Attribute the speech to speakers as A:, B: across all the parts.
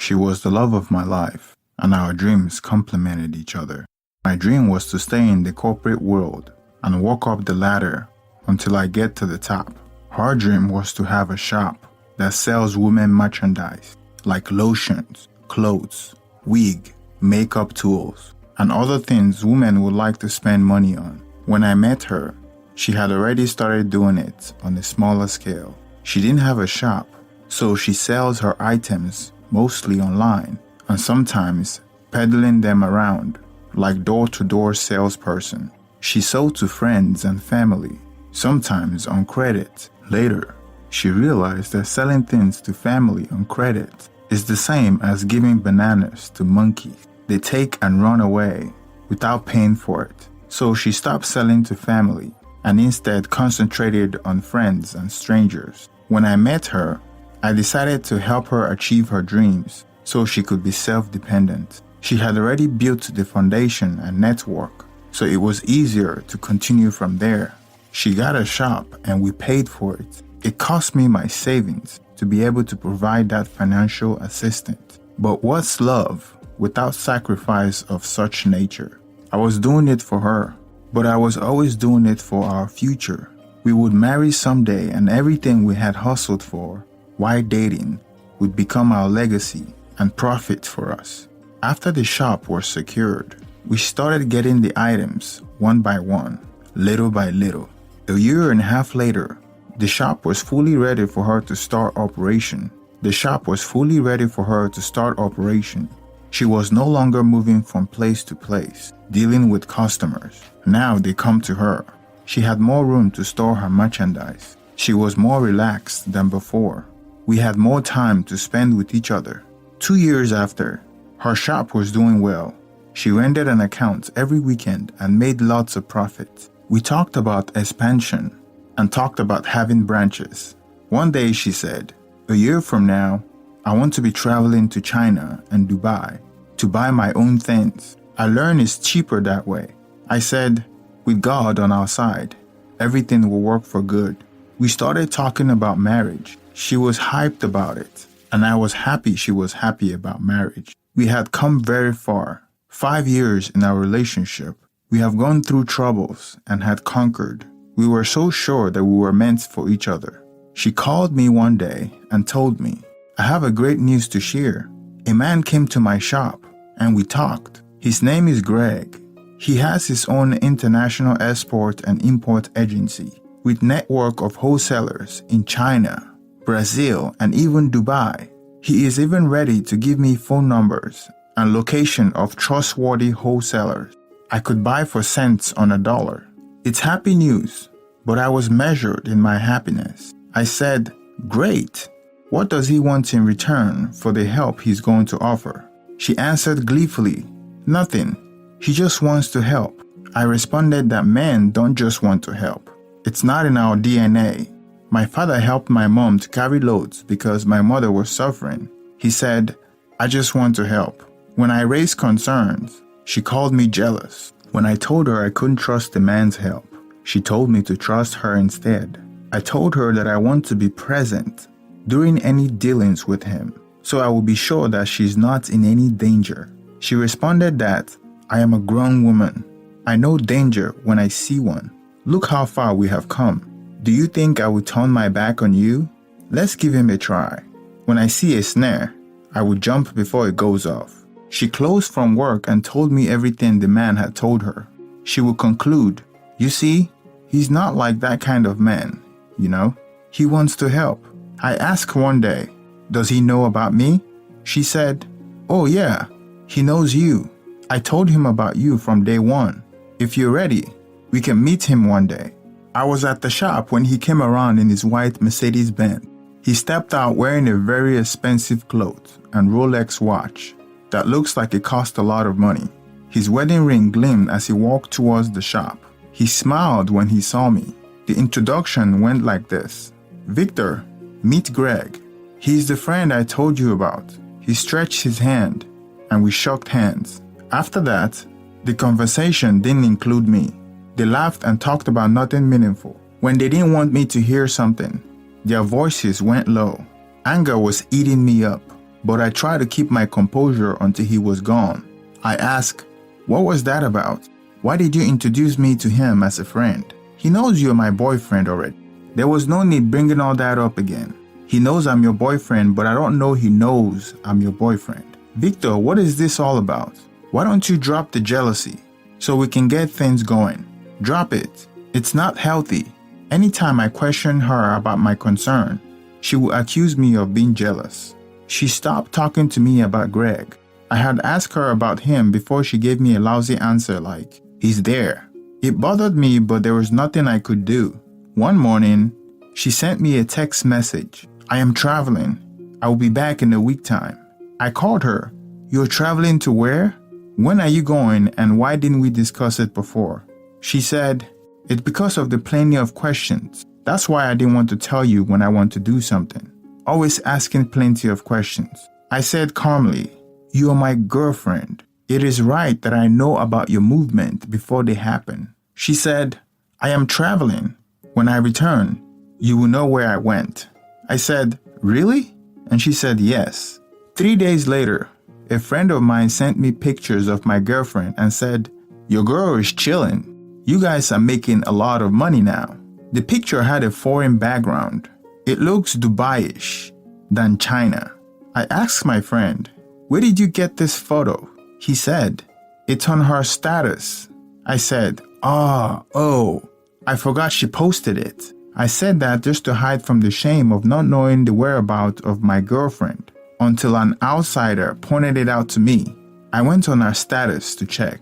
A: She was the love of my life, and our dreams complemented each other. My dream was to stay in the corporate world and walk up the ladder until I get to the top. Her dream was to have a shop that sells women merchandise like lotions, clothes, wig, makeup tools, and other things women would like to spend money on. When I met her, she had already started doing it on a smaller scale. She didn't have a shop, so she sells her items mostly online and sometimes peddling them around like door-to-door salesperson. She sold to friends and family, sometimes on credit. Later, she realized that selling things to family on credit is the same as giving bananas to monkeys. They take and run away without paying for it. So she stopped selling to family and instead concentrated on friends and strangers. When I met her, I decided to help her achieve her dreams so she could be self-dependent. She had already built the foundation and network, so it was easier to continue from there. She got a shop and we paid for it. It cost me my savings to be able to provide that financial assistance. But what's love without sacrifice of such nature? I was doing it for her, but I was always doing it for our future. We would marry someday and everything we had hustled for while dating would become our legacy and profit for us. After the shop was secured, we started getting the items one by one, little by little. A year and a half later, the shop was fully ready for her to start operation. She was no longer moving from place to place, dealing with customers. Now they come to her. She had more room to store her merchandise. She was more relaxed than before. We had more time to spend with each other. 2 years after, her shop was doing well. She rented an account every weekend and made lots of profit. We talked about expansion and talked about having branches. One day she said, "A year from now, I want to be traveling to China and Dubai to buy my own things. I learned it's cheaper that way." I said, "With God on our side, everything will work for good." We started talking about marriage. She was hyped about it, and I was happy she was happy about marriage. We had come very far. 5 years in our relationship. We have gone through troubles and had conquered. We were so sure that we were meant for each other. She called me one day and told me, "I have a great news to share. A man came to my shop and we talked. His name is Greg. He has his own international export and import agency with network of wholesalers in China, Brazil, and even Dubai. He is even ready to give me phone numbers and location of trustworthy wholesalers I could buy for cents on a dollar." It's happy news, but I was measured in my happiness. I said, "Great. What does he want in return for the help he's going to offer?" She answered gleefully, "Nothing. He just wants to help." I responded that men don't just want to help. It's not in our DNA. My father helped my mom to carry loads because my mother was suffering. He said, "I just want to help." When I raised concerns, she called me jealous. When I told her I couldn't trust the man's help, she told me to trust her instead. I told her that I want to be present during any dealings with him, so I will be sure that she's not in any danger. She responded that, "I am a grown woman. I know danger when I see one. Look how far we have come. Do you think I would turn my back on you? Let's give him a try. When I see a snare, I would jump before it goes off." She closed from work and told me everything the man had told her. She would conclude, "You see, he's not like that kind of man, you know? He wants to help." I asked one day, "Does he know about me?" She said, "Oh yeah, he knows you. I told him about you from day one. If you're ready, we can meet him one day." I was at the shop when he came around in his white Mercedes-Benz. He stepped out wearing a very expensive clothes and Rolex watch that looks like it cost a lot of money. His wedding ring gleamed as he walked towards the shop. He smiled when he saw me. The introduction went like this: "Victor, meet Greg. He's the friend I told you about." He stretched his hand and we shook hands. After that, the conversation didn't include me. They laughed and talked about nothing meaningful. When they didn't want me to hear something, their voices went low. Anger was eating me up. but I tried to keep my composure until he was gone. I asked, "What was that about? Why did you introduce me to him as a friend? He knows you're my boyfriend already. There was no need bringing all that up again. He knows I'm your boyfriend, but I don't know he knows I'm your boyfriend. Victor, what is this all about? Why don't you drop the jealousy so we can get things going? Drop it. It's not healthy." Anytime I question her about my concern, she would accuse me of being jealous. She stopped talking to me about Greg. I had asked her about him before she gave me a lousy answer like, "He's there." It bothered me, but there was nothing I could do. One morning, she sent me a text message. "I am traveling. I will be back in a week time." I called her. "You're traveling to where? When are you going, and why didn't we discuss it before?" She said, "It's because of the plenty of questions. That's why I didn't want to tell you when I want to do something. Always asking plenty of questions." I said calmly, "You are my girlfriend. It is right that I know about your movement before they happen." She said, "I am traveling. When I return, you will know where I went." I said, "Really?" And she said, "Yes." 3 days later, a friend of mine sent me pictures of my girlfriend and said, "Your girl is chilling. You guys are making a lot of money now." The picture had a foreign background. It looks Dubai-ish than China. I asked my friend, "Where did you get this photo?" He said, "It's on her status." I said, Oh, I forgot she posted it." I said that just to hide from the shame of not knowing the whereabouts of my girlfriend until an outsider pointed it out to me. I went on her status to check,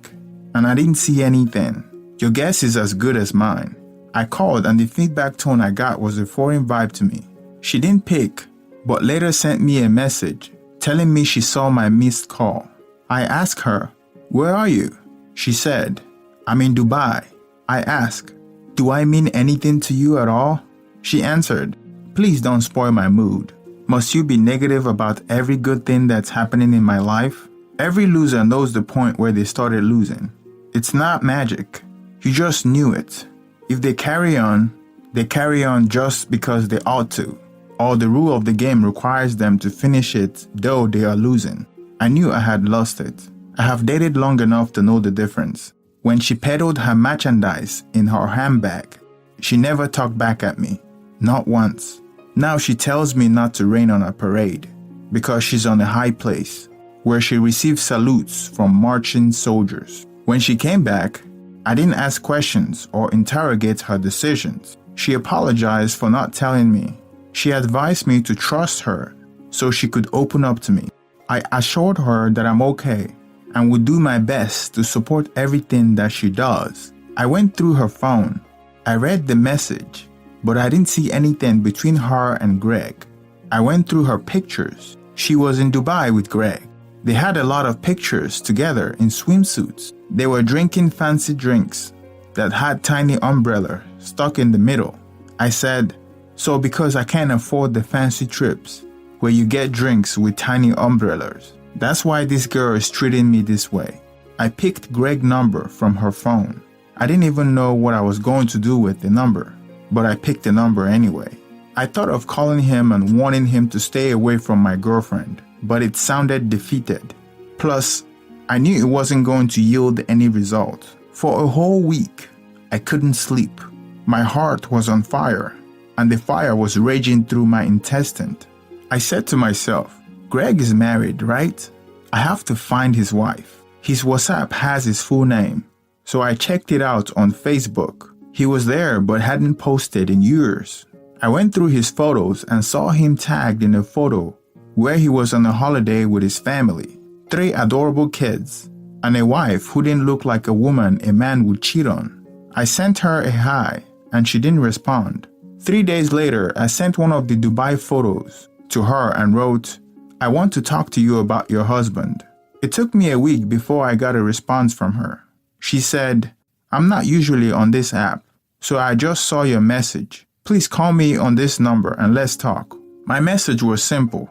A: and I didn't see anything. Your guess is as good as mine. I called, and the feedback tone I got was a foreign vibe to me. She didn't pick, but later sent me a message telling me she saw my missed call. I asked her, "Where are you?" She said, "I'm in Dubai." I asked, "Do I mean anything to you at all?" She answered, "Please don't spoil my mood. Must you be negative about every good thing that's happening in my life? Every loser knows the point where they started losing. It's not magic. You just knew it. If they carry on just because they ought to, or the rule of the game requires them to finish it though they are losing." I knew I had lost it. I have dated long enough to know the difference. When she peddled her merchandise in her handbag, she never talked back at me. Not once. Now she tells me not to rain on her parade because she's on a high place where she receives salutes from marching soldiers. When she came back, I didn't ask questions or interrogate her decisions. She apologized for not telling me. She advised me to trust her so she could open up to me. I assured her that I'm okay and would do my best to support everything that she does. I went through her phone. I read the message, but I didn't see anything between her and Greg. I went through her pictures. She was in Dubai with Greg. They had a lot of pictures together in swimsuits. They were drinking fancy drinks that had tiny umbrellas stuck in the middle. I said, "So because I can't afford the fancy trips where you get drinks with tiny umbrellas, that's why this girl is treating me this way." I picked Greg's number from her phone. I didn't even know what I was going to do with the number, but I picked the number anyway. I thought of calling him and warning him to stay away from my girlfriend, but it sounded defeated. Plus, I knew it wasn't going to yield any result. For a whole week, I couldn't sleep. My heart was on fire, and the fire was raging through my intestines. I said to myself, Greg is married, right? I have to find his wife. His WhatsApp has his full name, so I checked it out on Facebook. He was there but hadn't posted in years. I went through his photos and saw him tagged in a photo where he was on a holiday with his family, 3 adorable kids, and a wife who didn't look like a woman a man would cheat on. I sent her a hi, and she didn't respond. 3 days later, I sent one of the Dubai photos to her and wrote, "I want to talk to you about your husband." It took me a week before I got a response from her. She said, "I'm not usually on this app, so I just saw your message. Please call me on this number and let's talk." My message was simple.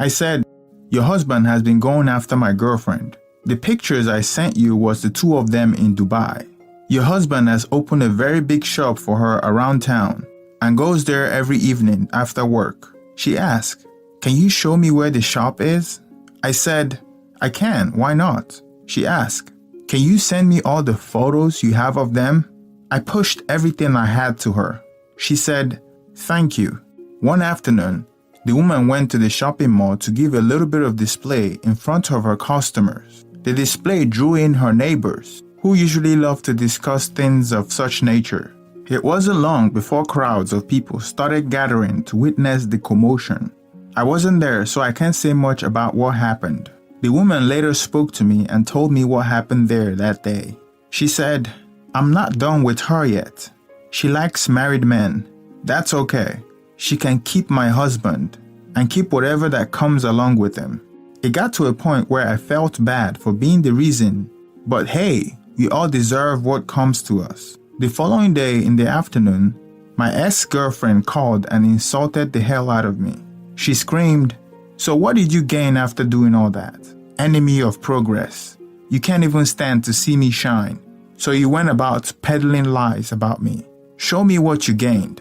A: I said, "Your husband has been going after my girlfriend. The pictures I sent you was the 2 of them in Dubai. Your husband has opened a very big shop for her around town and goes there every evening after work." She asked, "Can you show me where the shop is?" I said, "I can, why not?" She asked, "Can you send me all the photos you have of them?" I pushed everything I had to her. She said, "Thank you." One afternoon, the woman went to the shopping mall to give a little bit of display in front of her customers. The display drew in her neighbors, who usually love to discuss things of such nature. It wasn't long before crowds of people started gathering to witness the commotion. I wasn't there, so I can't say much about what happened. The woman later spoke to me and told me what happened there that day. She said, "I'm not done with her yet. She likes married men. That's okay. She can keep my husband and keep whatever that comes along with him." It got to a point where I felt bad for being the reason, but hey, we all deserve what comes to us. The following day in the afternoon, my ex-girlfriend called and insulted the hell out of me. She screamed, "So what did you gain after doing all that? Enemy of progress. You can't even stand to see me shine. So you went about peddling lies about me. Show me what you gained."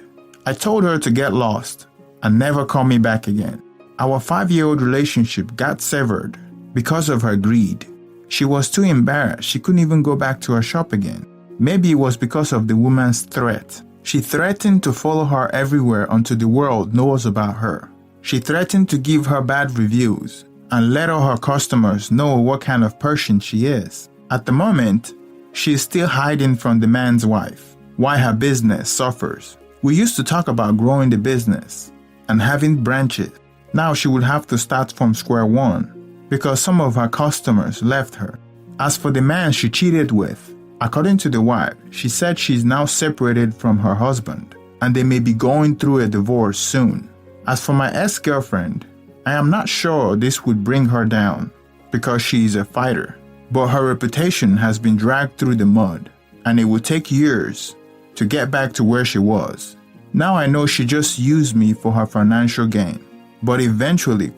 A: I told her to get lost and never call me back again. Our 5-year-old relationship got severed because of her greed. She was too embarrassed she couldn't even go back to her shop again. Maybe it was because of the woman's threat. She threatened to follow her everywhere until the world knows about her. She threatened to give her bad reviews and let all her customers know what kind of person she is. At the moment, she is still hiding from the man's wife, while her business suffers. We used to talk about growing the business and having branches. Now she would have to start from square one because some of her customers left her. As for the man she cheated with, according to the wife, she said she's now separated from her husband and they may be going through a divorce soon. As for my ex-girlfriend, I am not sure this would bring her down because she is a fighter, but her reputation has been dragged through the mud and it will take years to get back to where she was. Now I know she just used me for her financial gain, but eventually